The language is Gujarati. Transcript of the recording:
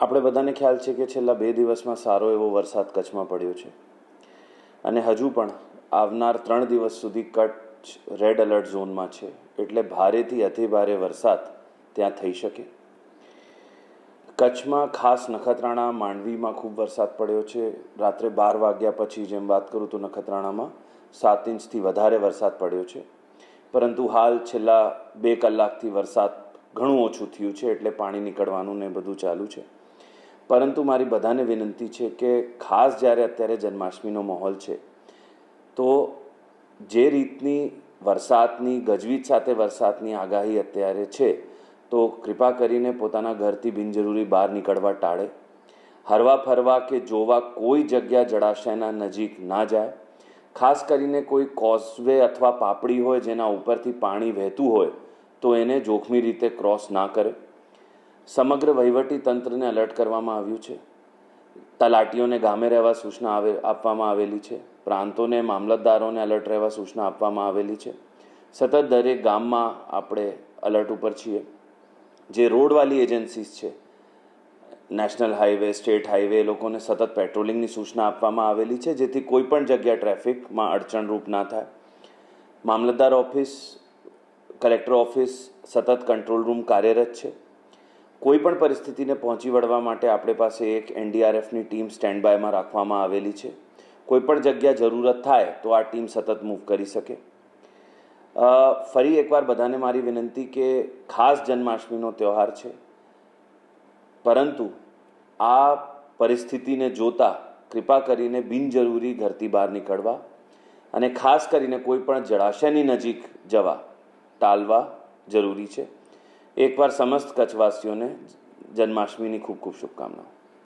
આપણે બધાને ખ્યાલ છે કે છેલ્લા 2 દિવસમાં સારો એવો વરસાદ કચ્છમાં પડ્યો છે અને હજુ પણ આવનાર 3 દિવસ સુધી કચ્છ રેડ એલર્ટ ઝોનમાં છે, એટલે ભારેથી અતિભારે વરસાદ ત્યાં થઈ શકે. કચ્છમાં ખાસ નખત્રાણા માંડવીમાં ખૂબ વરસાદ પડ્યો છે. રાત્રે 12 વાગ્યા પછી જેમ વાત કરું તો નખત્રાણામાં 7 ઇંચથી વધારે વરસાદ પડ્યો છે, પરંતુ હાલ છેલ્લા 2 કલાકથી વરસાદ ઘણું ઓછું થયું છે, એટલે પાણી નીકળવાનું ને બધું ચાલુ છે. પરંતુ મારી બધાને વિનંતી છે કે ખાસ જ્યારે અત્યારે જન્માષ્ટમીનો માહોલ છે તો જે રીતની વરસાદની ગજવીજ સાથે વરસાદની આગાહી અત્યારે છે તો કૃપા કરીને પોતાના ઘરથી બિનજરૂરી બહાર નીકળવા ટાળે. હરવા ફરવા કે જોવા કોઈ જગ્યા જળાશયના નજીક ના જાય. ખાસ કરીને કોઈ કોઝવે અથવા પાપડી હોય જેના ઉપરથી પાણી વહેતું હોય તો એને જોખમી રીતે ક્રોસ ના કરે. સમગ્ર વહીવટી તંત્રને એલર્ટ કરવામાં આવ્યું છે. તલાટીઓને ગામે રહેવા સૂચના આપવામાં આવેલી છે. પ્રાંતોને મામલતદારોને એલર્ટ રહેવા સૂચના આપવામાં આવેલી છે. સતત દરેક ગામમાં આપણે એલર્ટ ઉપર છીએ. જે રોડવાળી એજન્સીસ છે, નેશનલ હાઈવે, સ્ટેટ હાઈવે, એ લોકોને સતત પેટ્રોલિંગની સૂચના આપવામાં આવેલી છે, જેથી કોઈ પણ જગ્યા ટ્રાફિકમાં અડચણરૂપ ના થાય. મામલતદાર ઓફિસ, કલેક્ટર ઓફિસ, સતત કંટ્રોલ રૂમ કાર્યરત છે. કોઈ પણ પરિસ્થિતિને પહોંચી વળવા માટે આપણી પાસે એક એનડીઆરએફની ટીમ સ્ટેન્ડ બાયમાં રાખવામાં આવેલી છે. કોઈ પણ જગ્યા જરૂરત થાય તો આ ટીમ સતત મૂવ કરી શકે. ફરી એકવાર બધાને મારી વિનંતી કે ખાસ જન્માષ્ટમીનો તહેવાર છે, પરંતુ આ પરિસ્થિતિને જોતા કૃપા કરીને બિનજરૂરી ઘરથી બહાર નીકળવા અને ખાસ કરીને કોઈ પણ જળાશયની નજીક જવા ટાળવા જરૂરી છે. એકવાર સમસ્ત કચ્છવાસીઓને જન્માષ્ટમીની ખૂબ ખૂબ શુભકામનાઓ.